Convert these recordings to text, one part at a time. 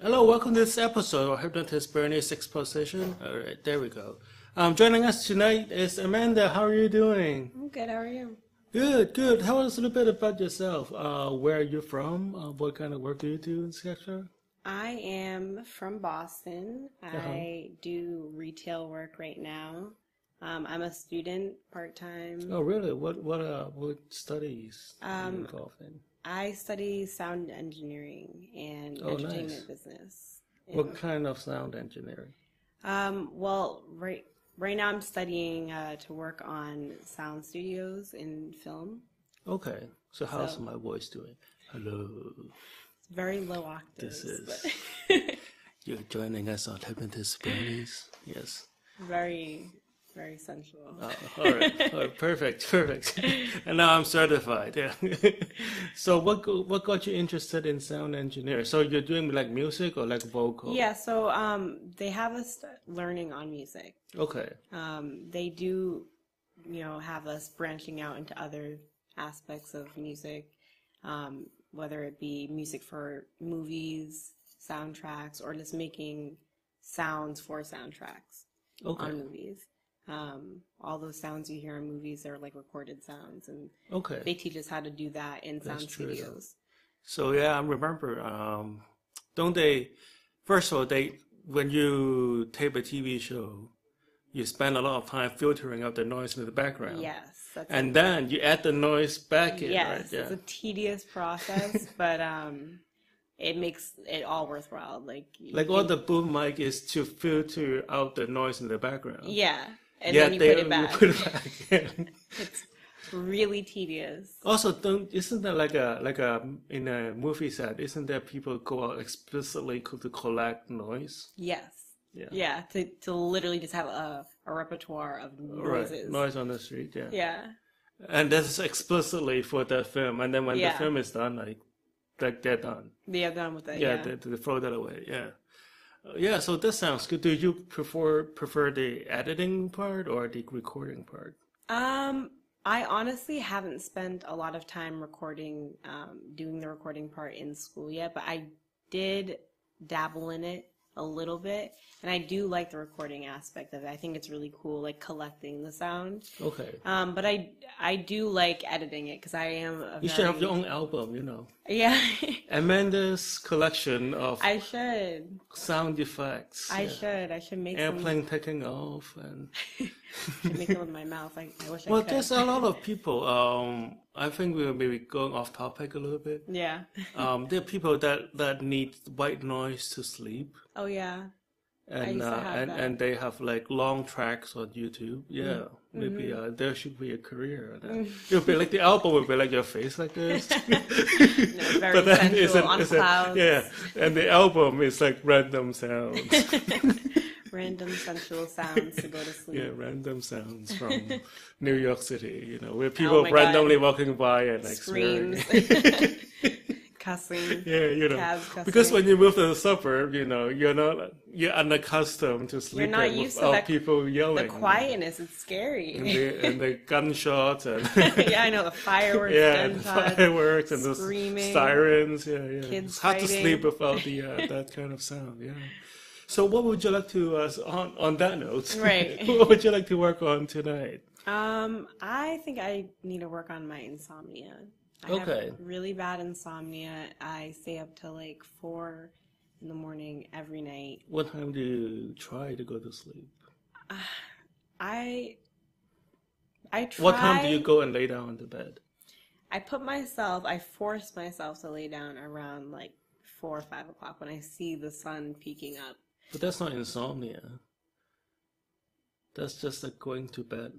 Hello, welcome to this episode of Hypnotist Bernie's Exposition. All right, there we go. Joining us tonight is Amanda. How are you doing? I'm good. How are you? Good, good. Tell us a little bit about yourself. Where are you from? What kind of work do you do, etc.? I am from Boston. I do retail work right now. I'm a student part-time. Oh, really? What studies are you involved in? I study sound engineering and entertainment business. What kind of sound engineering? Well, right now I'm studying to work on sound studios in film. Okay. So how's my voice doing? Hello. It's very low octaves. This is... You're joining us on Hypnotist Bernie's? Yes. Very... Very sensual. All right. Perfect. And now I'm certified. Yeah. So what got you interested in sound engineering? So you're doing like music or like vocal? Yeah. So they have us learning on music. Okay. They do, have us branching out into other aspects of music, whether it be music for movies, soundtracks, or just making sounds for soundtracks on movies. All those sounds you hear in movies are like recorded sounds, and they teach us how to do that in sound studios. So yeah, I remember. Don't they? First of all, when you tape a TV show, you spend a lot of time filtering out the noise in the background. Yes, and then you add the noise back in. Yes, right? Yeah. It's a tedious process, but it makes it all worthwhile. Like all the boom mic is to filter out the noise in the background. Yeah. And then you put it back. Yeah. It's really tedious. Also, isn't that like a in a movie set? Isn't there people go out explicitly to collect noise? Yes. Yeah. To literally just have a repertoire of noises. Right. Noise on the street. Yeah. Yeah. And that's explicitly for that film. And then when the film is done, like they're done. They're done with it. Yeah. They throw that away. Yeah. Yeah, so that sounds good. Do you prefer the editing part or the recording part? I honestly haven't spent a lot of time recording, doing the recording part in school yet, but I did dabble in it a little bit, and I do like the recording aspect of it. I think it's really cool, like collecting the sound. Okay. But I do like editing it because I am You should have your own album, Yeah. Amanda's collection of I should sound effects. I should make airplane taking off and should make them with my mouth. I wish I could. Well, there's a lot of people. I think we're maybe going off topic a little bit. Yeah. There are people that need white noise to sleep. Oh yeah. And they have like long tracks on YouTube. Yeah, maybe there should be a career. It'll be like the album would be like your face like this. Very but then sensual on clouds. Yeah, and the album is like random sounds. Random sensual sounds to go to sleep. Yeah, random sounds from New York City. Where people randomly walking by and like screams. Cussing. Yeah, cussing. Because when you move to the suburb, you're unaccustomed to sleeping you're not used without to people yelling. The quietness, it's scary. And the gunshots and yeah, I know the fireworks. The fireworks and screaming, the sirens. Yeah. Kids it's hard fighting. to sleep without the that kind of sound. Yeah. So, what would you like to on that note? Right. What would you like to work on tonight? I think I need to work on my insomnia. I have really bad insomnia. I stay up till like 4 in the morning every night. What time do you try to go to sleep? I try. What time do you go and lay down on the bed? I force myself to lay down around like 4 or 5 o'clock when I see the sun peeking up. But that's not insomnia. That's just like going to bed.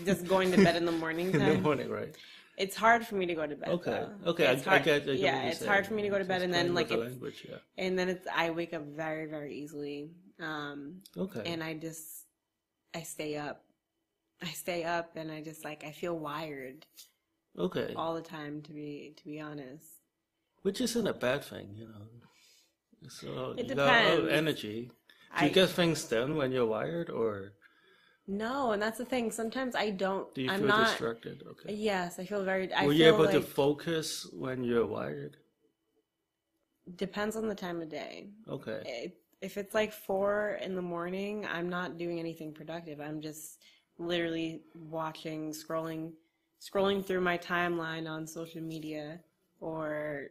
Just going to bed in the morning time? In the morning, right. It's hard for me to go to bed. Okay. Though. Okay, I get yeah, it's hard for me to go to bed, and then like and then I wake up very, very easily. And I stay up. And I just I feel wired. Okay. All the time, to be honest. Which isn't a bad thing, So it you depends. got a lot of energy. Do you get things done when you're wired, or? No, and that's the thing. Sometimes I don't. Do you feel distracted? Okay. Yes, I feel very. Were you able to focus when you're wired? Depends on the time of day. Okay. If it's like 4 in the morning, I'm not doing anything productive. I'm just literally watching, scrolling through my timeline on social media or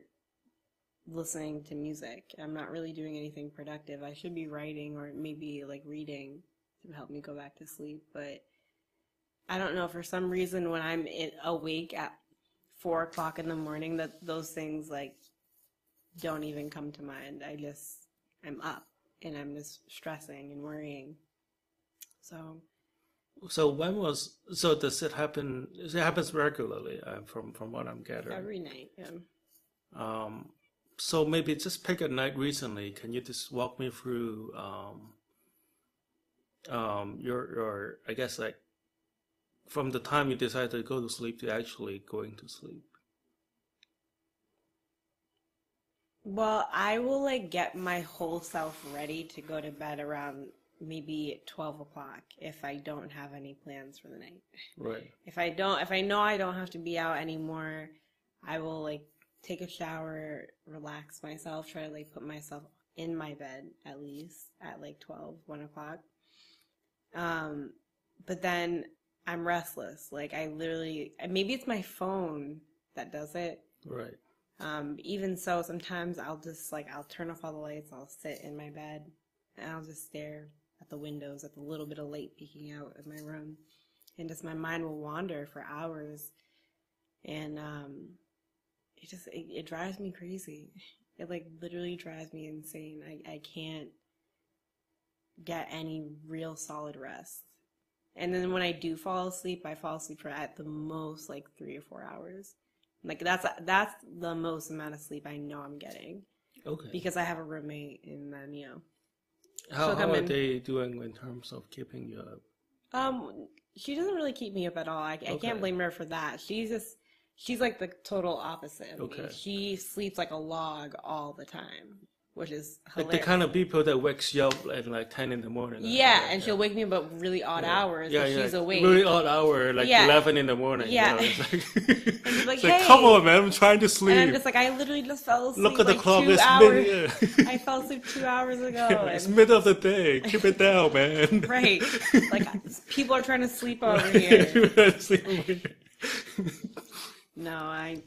listening to music. I'm not really doing anything productive. I should be writing or maybe like reading to help me go back to sleep. But I don't know, for some reason when I'm awake at 4 o'clock in the morning, that those things like don't even come to mind. I'm up and I'm just stressing and worrying. So does it happen? It happens regularly, from what I'm gathering. Every night, yeah. So maybe just pick a night recently. Can you just walk me through your I guess like from the time you decide to go to sleep to actually going to sleep? Well, I will like get my whole self ready to go to bed around maybe 12 o'clock if I don't have any plans for the night. Right. If I know I don't have to be out anymore, I will like take a shower, relax myself, try to like put myself in my bed at least at like 1 o'clock. But then I'm restless. Like I literally, maybe it's my phone that does it. Right. Even so, sometimes I'll turn off all the lights, I'll sit in my bed, and I'll just stare at the windows, at the little bit of light peeking out of my room, and just my mind will wander for hours, and it drives me crazy. It like literally drives me insane. I can't get any real solid rest. And then when I do fall asleep, I fall asleep for at the most like 3 or 4 hours. Like that's the most amount of sleep I know I'm getting. Okay. Because I have a roommate, and then how are they doing in terms of keeping you up? She doesn't really keep me up at all. I can't blame her for that. She's like the total opposite of me. She sleeps like a log all the time, which is hilarious. Like the kind of people that wakes you up at like 10 in the morning. Yeah, and she'll wake me up at really odd hours if she's awake. Really odd hour, like 11 in the morning. Yeah. You know, it's like, and she's like, it's like, come on, man, I'm trying to sleep. And I'm just like, I literally just fell asleep. Look at the like clock, 2 it's hours. I fell asleep 2 hours ago. It's middle of the day. Keep it down, man. Right. Like, people are trying to sleep over here. No, I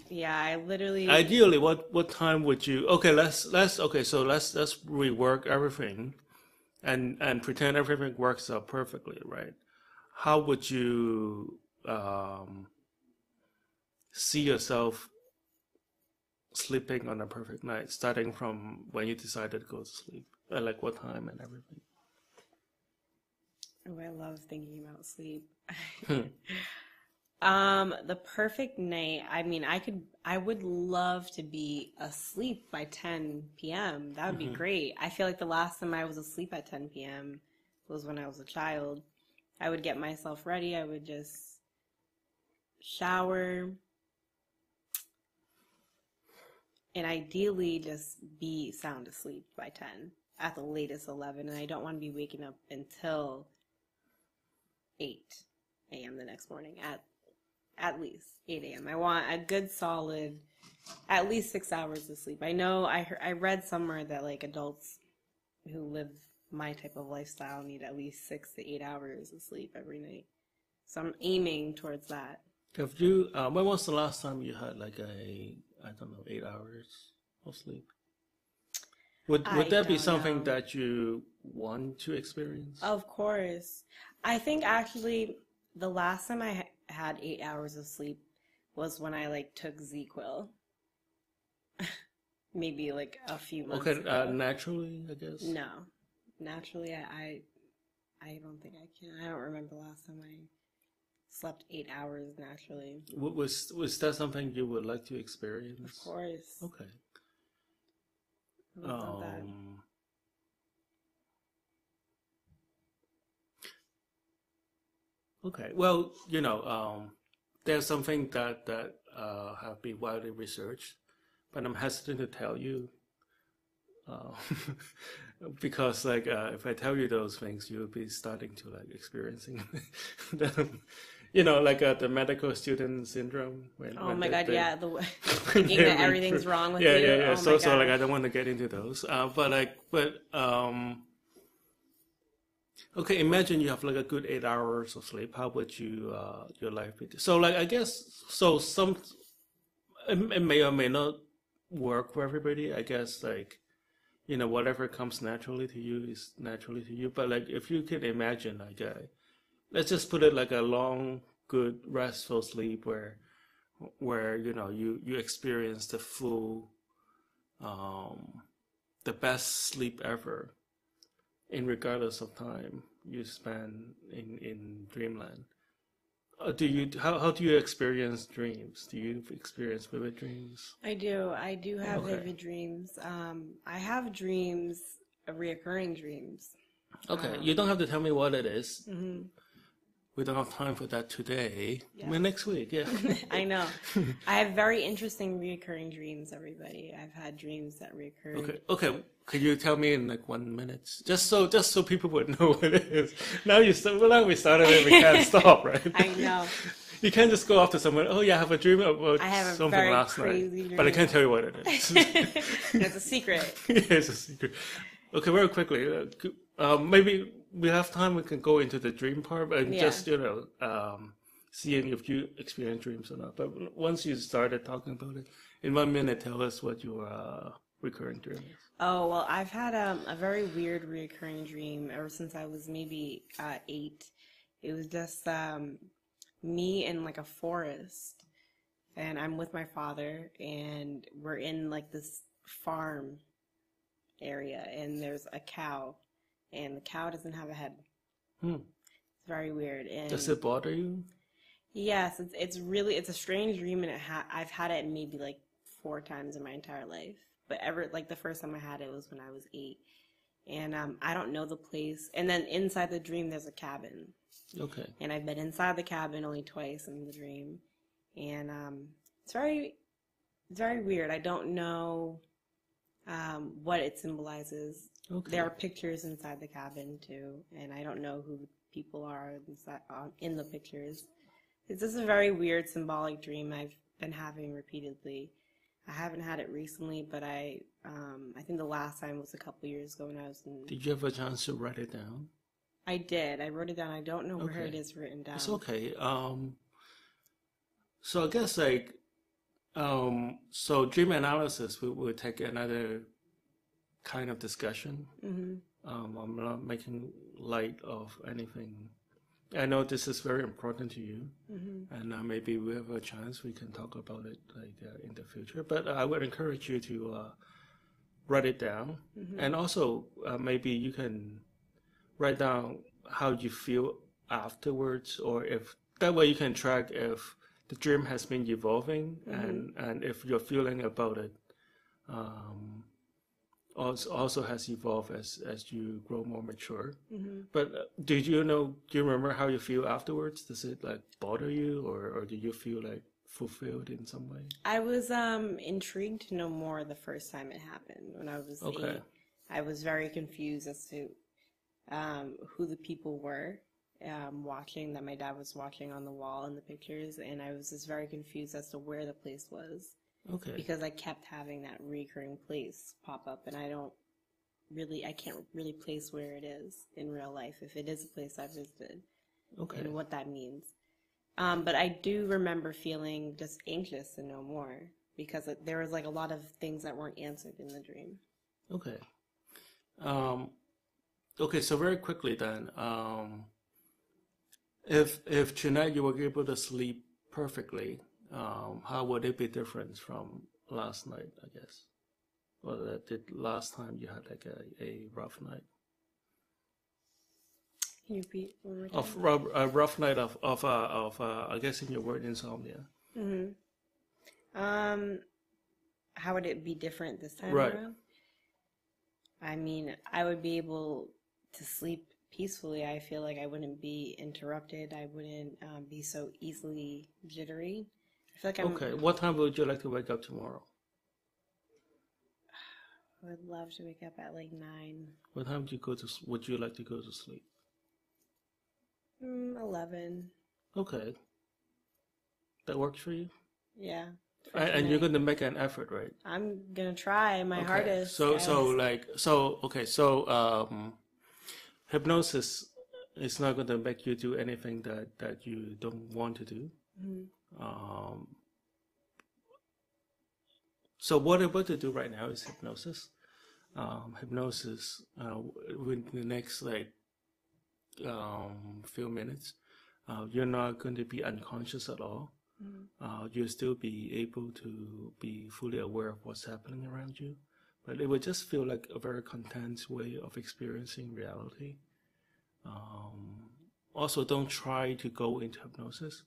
literally. Ideally, what time would you? Okay, let's rework everything, and pretend everything works out perfectly, right? How would you see yourself sleeping on a perfect night, starting from when you decided to go to sleep, like what time and everything? Oh, I love thinking about sleep. The perfect night, I mean, I would love to be asleep by 10 p.m. That would be great. I feel like the last time I was asleep at 10 p.m. was when I was a child. I would get myself ready. I would just shower and ideally just be sound asleep by 10, at the latest 11. And I don't want to be waking up until 8 a.m. the next morning at least 8 a.m. I want a good solid, at least 6 hours of sleep. I know I read somewhere that like adults who live my type of lifestyle need at least 6 to 8 hours of sleep every night. So I'm aiming towards that. Have you? When was the last time you had like 8 hours of sleep? Would that be something that you want to experience? Of course. I think actually the last time I had 8 hours of sleep was when I like took ZQuil. Maybe like a few months ago. Naturally, I guess. No, naturally, I don't think I can. I don't remember the last time I slept 8 hours naturally. Was that something you would like to experience? Of course. Okay. I would love that. Okay. Well, there's something that have been widely researched, but I'm hesitant to tell you, because if I tell you those things, you'll be starting to experiencing them. you know, like the medical student syndrome. Oh my God, yeah, when thinking they that read everything's through- wrong with yeah, you. yeah, yeah. Oh So my so like gosh. I don't want to get into those. Okay, imagine you have like a good 8 hours of sleep. How would you your life be? So like I guess so it may or may not work for everybody. I guess like you know whatever comes naturally to you is naturally to you. But like if you could imagine like let's just put it like a long, good, restful sleep where you know you experience the full the best sleep ever in regardless of time you spend in dreamland. How do you experience dreams? Do you experience vivid dreams? I do. I do have Okay. vivid dreams. I have dreams, reoccurring dreams. Okay, you don't have to tell me what it is. Hmm. We don't have time for that today. Yeah. I mean, next week, yeah. I know. I have very interesting reoccurring dreams, everybody. I've had dreams that reoccurred. Okay. Could you tell me in like 1 minute, just so people would know what it is? Now now we started it, we can't stop, right? I know. You can't just go after someone. Oh yeah, I have a dream about I have a something very last night, crazy but I dream. can't tell you what it is. It's a secret. Yeah, it's a secret. Okay, very quickly. Maybe we have time. We can go into the dream part and Yeah. just seeing if you experience dreams or not. But once you started talking about it, in 1 minute, tell us what your recurring dream is. Oh, well, I've had a very weird reoccurring dream ever since I was maybe 8. It was just me in like a forest, and I'm with my father, and we're in like this farm area, and there's a cow, and the cow doesn't have a head. It's very weird. And Does it bother you? yes, it's a strange dream, and I've had it maybe like 4 times in my entire life. But the first time I had it was when I was 8. And I don't know the place. And then inside the dream, there's a cabin. Okay. And I've been inside the cabin only twice in the dream. And it's very weird. I don't know what it symbolizes. Okay. There are pictures inside the cabin, too. And I don't know who the people are in the pictures. It's just a very weird symbolic dream I've been having repeatedly. I haven't had it recently, but I think the last time was a couple years ago when I was in... Did you have a chance to write it down? I did. I wrote it down. I don't know where Okay. it is written down. It's okay. So I guess so dream analysis will take another kind of discussion. Mm-hmm. I'm not making light of anything. I know this is very important to you, Mm-hmm. and maybe we have a chance we can talk about it in the future. But I would encourage you to write it down, Mm-hmm. and also maybe you can write down how you feel afterwards, or if that way you can track if the dream has been evolving, Mm-hmm. and if your feeling about it also has evolved as you grow more mature. Mm-hmm. But do you remember how you feel afterwards? Does it like bother you, or do you feel like fulfilled in some way? I was intrigued to know more the first time it happened when I was 8. I was very confused as to who the people were watching, that my dad was watching on the wall in the pictures, and I was just very confused as to where the place was. Okay. Because I kept having that recurring place pop up, and I can't really place where it is in real life, if it is a place I visited, Okay. and what that means. But I do remember feeling just anxious to know more, because there was like a lot of things that weren't answered in the dream. Okay. Okay, so very quickly then, if tonight you were able to sleep perfectly, how would it be different from last night, I guess? Or did last time you had like a rough night? Can you repeat one more time? A rough night of I guess in your word, insomnia. Mm-hmm. How would it be different this time Right. around? I mean, I would be able to sleep peacefully. I feel like I wouldn't be interrupted. I wouldn't be so easily jittery. I feel like Okay, what time would you like to wake up tomorrow? I would love to wake up at like 9. What time would you like to go to sleep? 11. Okay. That works for you? Yeah. And you're going to make an effort, right? I'm gonna try my Okay. hardest. Hypnosis is not going to make you do anything that you don't want to do. So what I'm about to do right now is hypnosis. Hypnosis within the next few minutes, you're not going to be unconscious at all. You'll still be able to be fully aware of what's happening around you, but it would just feel like a very content way of experiencing reality. Also, don't try to go into hypnosis.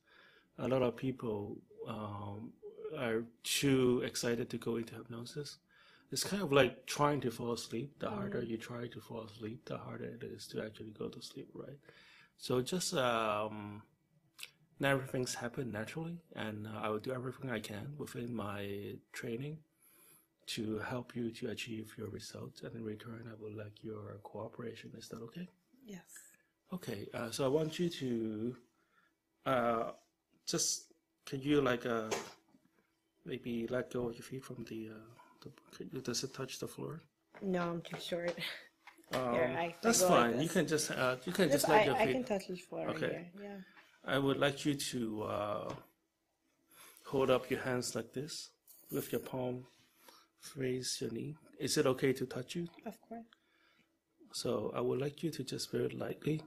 A lot of people are too excited to go into hypnosis. It's kind of like trying to fall asleep. The harder you try to fall asleep, the harder it is to actually go to sleep, right? So just everything's happen naturally, and I will do everything I can within my training to help you to achieve your results. And in return, I would like your cooperation. Is that okay? Yes. Okay. So I want you to can you maybe let go of your feet from does it touch the floor? No, I'm too short. Here, that's fine. You can just let your feet. I can touch the floor. Okay. Here. Yeah. I would like you to hold up your hands like this with your palm face your knee. Is it okay to touch you? Of course. So I would like you to just very lightly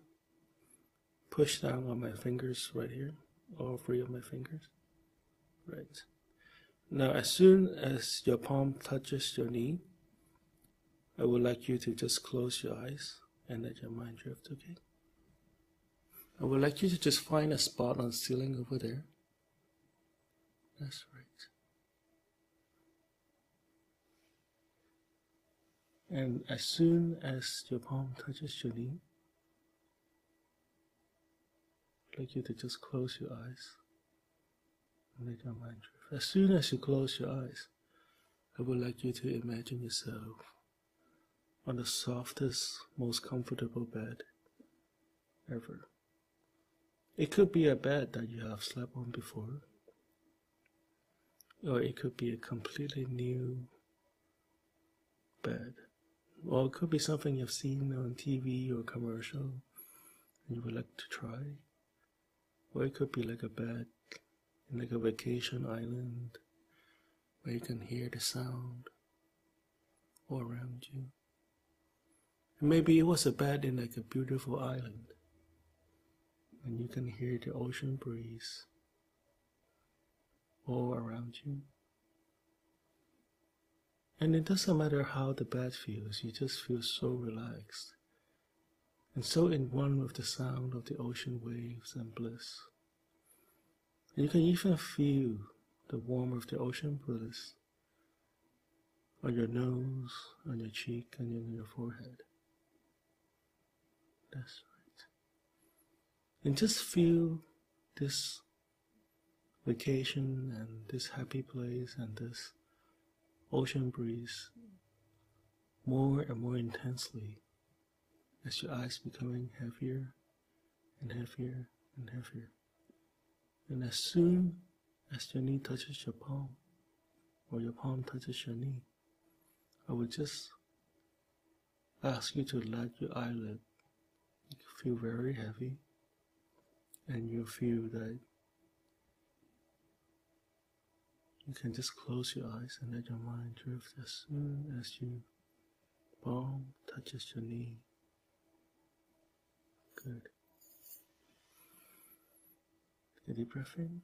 push down on my fingers right here, all three of my fingers. Right. Now, as soon as your palm touches your knee, I would like you to just close your eyes and let your mind drift, okay? I would like you to just find a spot on the ceiling over there. That's right. And as soon as your palm touches your knee, I'd like you to just close your eyes and let your mind drift. As soon as you close your eyes, I would like you to imagine yourself on the softest, most comfortable bed ever. It could be a bed that you have slept on before, or it could be a completely new bed, or it could be something you've seen on TV or commercial and you would like to try, or it could be like a bed in like a vacation island where you can hear the sound all around you. And maybe it was a bed in like a beautiful island, and you can hear the ocean breeze all around you. And it doesn't matter how the bed feels, you just feel so relaxed and so in one with the sound of the ocean waves and bliss. And you can even feel the warmth of the ocean bliss on your nose, on your cheek, and on your forehead. That's right. And just feel this vacation and this happy place and this ocean breeze more and more intensely as your eyes becoming heavier and heavier and heavier. And as soon as your knee touches your palm, or your palm touches your knee, I would just ask you to let your eyelid feel very heavy, and you feel that you can just close your eyes and let your mind drift as soon as your palm touches your knee. Good. Take a deep breath in.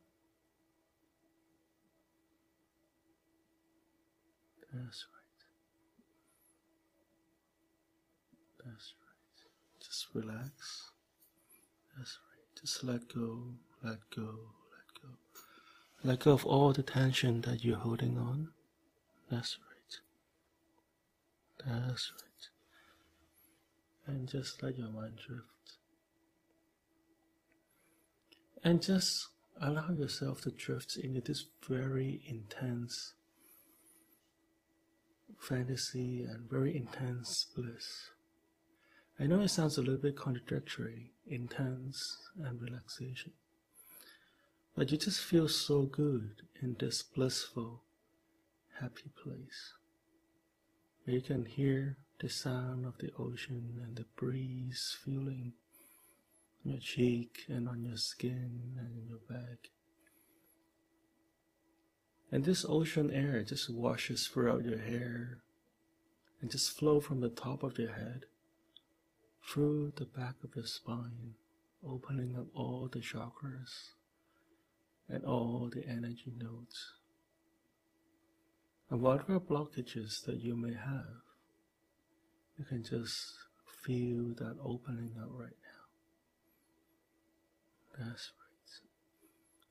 That's right. That's right. Just relax. That's right. Just let go, let go, let go. Let go of all the tension that you're holding on. That's right. That's right. And just let your mind drift. And just allow yourself to drift into this very intense fantasy and very intense bliss. I know it sounds a little bit contradictory, intense and relaxation. But you just feel so good in this blissful, happy place. Where you can hear the sound of the ocean and the breeze feeling on your cheek and on your skin and in your back. And this ocean air just washes throughout your hair and just flow from the top of your head through the back of your spine, opening up all the chakras and all the energy nodes. And whatever blockages that you may have, you can just feel that opening up right now. That's right.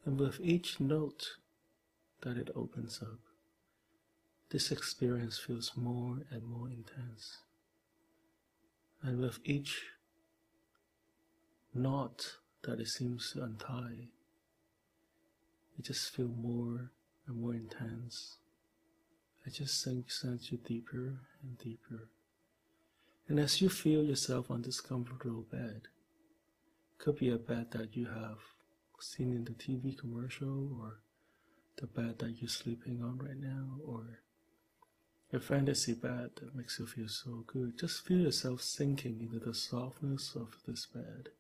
And with each note that it opens up, this experience feels more and more intense. And with each knot that it seems to untie, you just feel more and more intense. It just sends you deeper and deeper. And as you feel yourself on this comfortable bed, could be a bed that you have seen in the TV commercial, or the bed that you're sleeping on right now, or a fantasy bed that makes you feel so good. Just feel yourself sinking into the softness of this bed,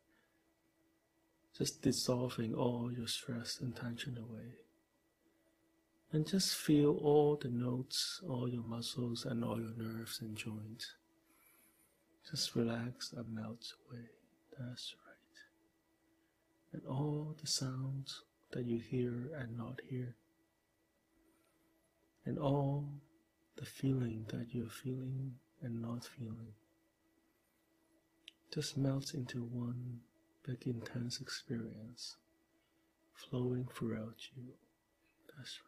just dissolving all your stress and tension away. And just feel all the notes, all your muscles and all your nerves and joints. Just relax and melt away. That's right. And all the sounds that you hear and not hear. And all the feeling that you're feeling and not feeling. Just melts into one big intense experience, flowing throughout you. That's right.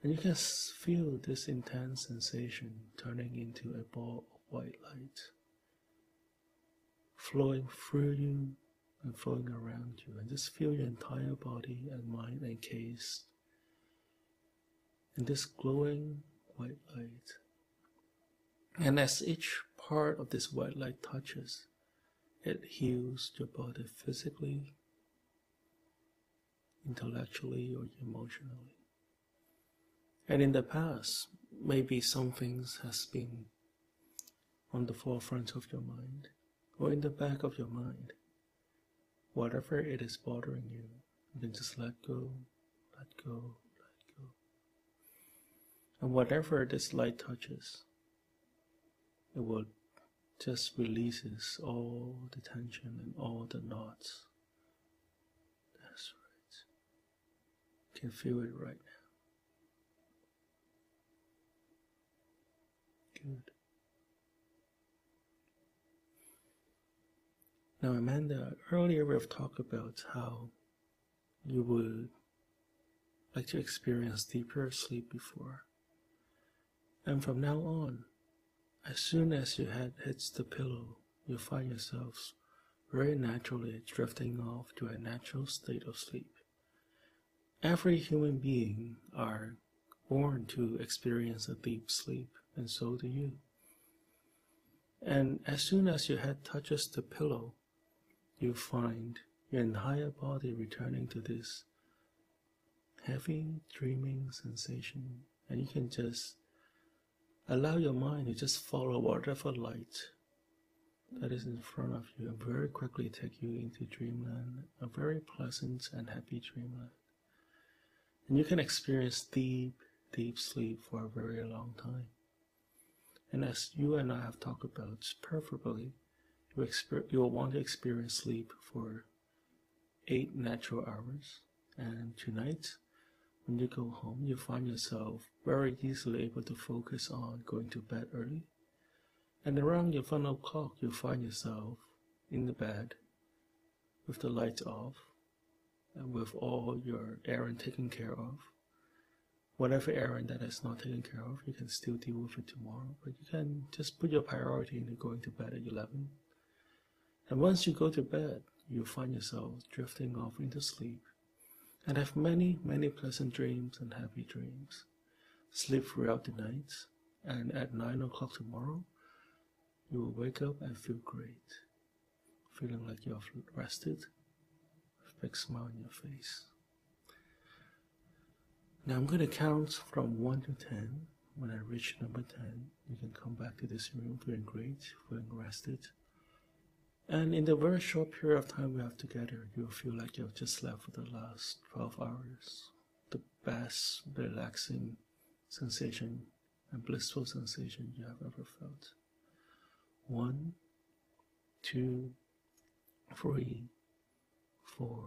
And you can feel this intense sensation turning into a ball of white light, flowing through you and flowing around you, and just feel your entire body and mind encased in this glowing white light. And as each part of this white light touches, it heals your body physically, intellectually, or emotionally. And in the past, maybe some things has been on the forefront of your mind, or in the back of your mind. Whatever it is bothering you, you can just let go, let go, let go. And whatever this light touches, it will just releases all the tension and all the knots. That's right. You can feel it right now. Good. Now, Amanda, earlier we've talked about how you would like to experience deeper sleep before. And from now on, as soon as your head hits the pillow, you'll find yourselves very naturally drifting off to a natural state of sleep. Every human being are born to experience a deep sleep, and so do you. And as soon as your head touches the pillow, you find your entire body returning to this heavy, dreaming sensation, and you can just allow your mind to just follow whatever light that is in front of you and very quickly take you into dreamland, a very pleasant and happy dreamland. And you can experience deep, deep sleep for a very long time. And as you and I have talked about, preferably, you will want to experience sleep for 8 natural hours. And tonight, when you go home, you find yourself very easily able to focus on going to bed early. And around your 1 o'clock, you find yourself in the bed with the lights off and with all your errand taken care of. Whatever errand that is not taken care of, you can still deal with it tomorrow. But you can just put your priority into going to bed at 11. And once you go to bed, you find yourself drifting off into sleep and have many, many pleasant dreams and happy dreams. Sleep throughout the night, and at 9 o'clock tomorrow, you will wake up and feel great, feeling like you have rested, big smile on your face. Now I'm going to count from 1 to 10. When I reach number 10, you can come back to this room feeling great, feeling rested. And in the very short period of time we have together, you'll feel like you've just slept for the last 12 hours. The best relaxing sensation and blissful sensation you have ever felt. 1, 2, 3, 4,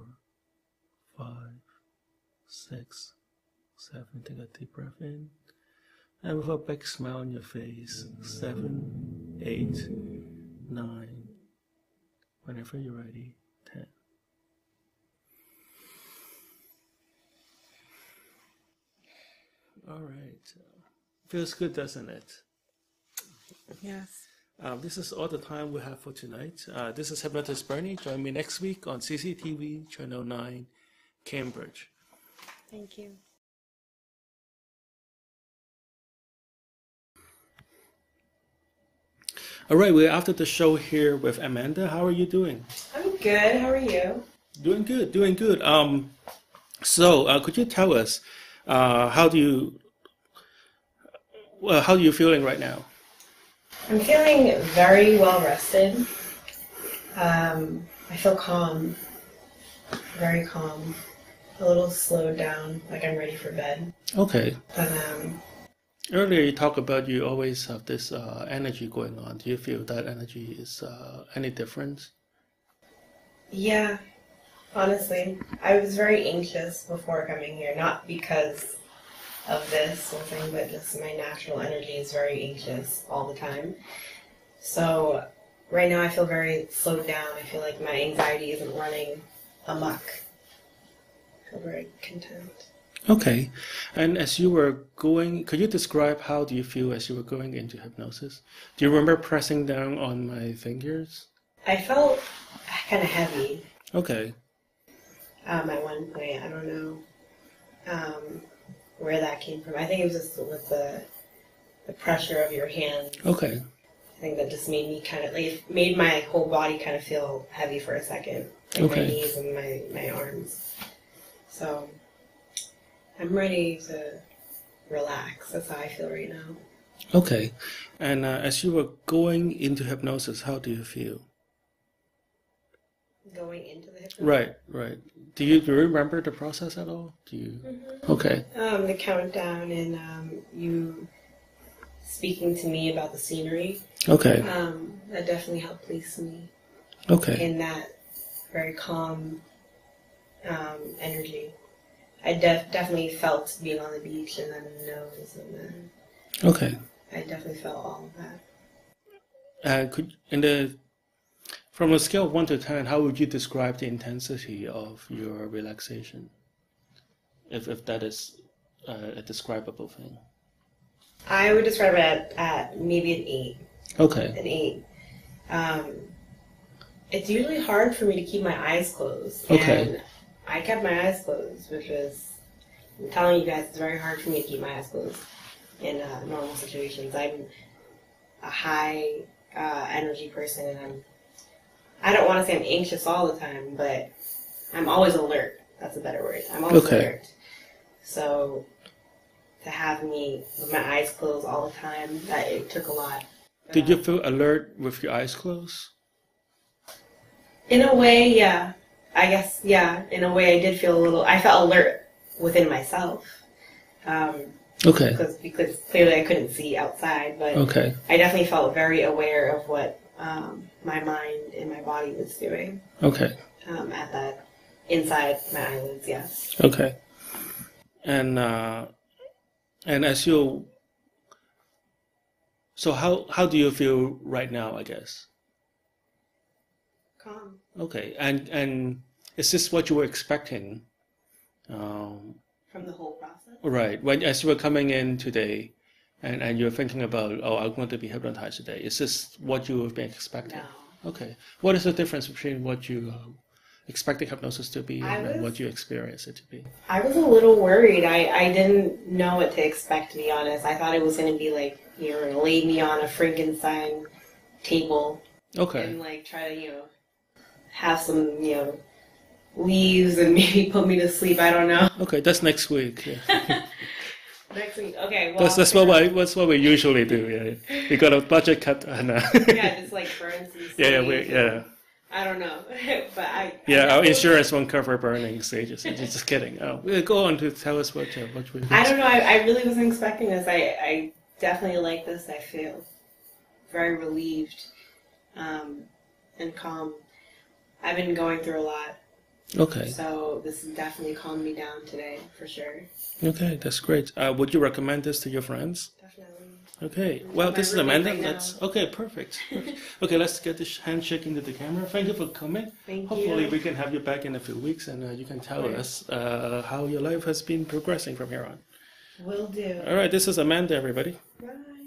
5, 6, 7. Take a deep breath in. And with a big smile on your face. 7, 8, 9. Whenever you're ready, 10. All right. Feels good, doesn't it? Yes. This is all the time we have for tonight. This is Hypnotist Bernie. Join me next week on CCTV Channel 9, Cambridge. Thank you. All right, we're after the show here with Amanda. How are you doing? I'm good. How are you? Doing good, doing good. So could you tell us how do you feeling right now? I'm feeling very well rested. I feel calm, very calm, a little slowed down, like I'm ready for bed. Okay. But earlier you talked about you always have this energy going on. Do you feel that energy is any different? yeah, honestly, I was very anxious before coming here, not because of this whole thing, but just my natural energy is very anxious all the time. So right now I feel very slowed down. I feel like my anxiety isn't running amok. I feel very content. Okay. And as you were going, could you describe how do you feel as you were going into hypnosis? Do you remember pressing down on my fingers? I felt kind of heavy Okay. at one point. I don't know where that came from. I think it was just with the pressure of your hands. Okay. I think that just made me kind of, like, it made my whole body kind of feel heavy for a second. Like Okay. my knees and my arms. So I'm ready to relax. That's how I feel right now. Okay. And as you were going into hypnosis, how do you feel? Going into the hypnosis? Right, right. Do you remember the process at all? Do you? Mm-hmm. Okay. The countdown and you speaking to me about the scenery. Okay. That definitely helped place me Okay. in that very calm energy. I definitely felt being on the beach and then the nose and then Okay. I definitely felt all of that. From a scale of 1 to 10, how would you describe the intensity of your relaxation? If that is a describable thing. I would describe it at maybe an 8. Okay. An 8. It's usually hard for me to keep my eyes closed. Okay. And I kept my eyes closed, which was, I'm telling you guys, it's very hard for me to keep my eyes closed in normal situations. I'm a high energy person, and I don't want to say I'm anxious all the time, but I'm always alert. That's a better word. I'm always alert. So to have me with my eyes closed all the time, it took a lot. Did you feel alert with your eyes closed? In a way, yeah. I guess, yeah. In a way, I did feel I felt alert within myself. Okay. Because clearly I couldn't see outside, but Okay. I definitely felt very aware of what my mind and my body was doing. Okay. At that, inside my eyelids, yes. Okay. And as you, so how do you feel right now, I guess? Calm. Okay. And is this what you were expecting? From the whole process? Right. As you were coming in today and you're thinking about, oh, I'm going to be hypnotized today. Is this what you have been expecting? No. Okay. What is the difference between what you expected hypnosis to be and what you experience it to be? I was a little worried. I didn't know what to expect, to be honest. I thought it was going to be like, you're going to lay me on a Frankenstein table. Okay. And like try to, have some, leaves and maybe put me to sleep. I don't know. Okay, that's next week. Yeah. Next week. Okay. Well, that's what we usually do. Yeah, we got a budget cut and yeah, just like burn some sage. yeah. I don't know, but our insurance won't cover burning stages. Just kidding. Oh, we'll go on to tell us what we. I don't know. I really wasn't expecting this. I definitely like this. I feel very relieved and calm. I've been going through a lot. Okay. So this has definitely calmed me down today, for sure. Okay, that's great. Would you recommend this to your friends? Definitely. Okay. Well, this is Amanda. Right Okay, perfect. Okay, let's get this handshake into the camera. Thank you for coming. Hopefully we can have you back in a few weeks and you can tell us how your life has been progressing from here on. Will do. All right, this is Amanda, everybody. Bye.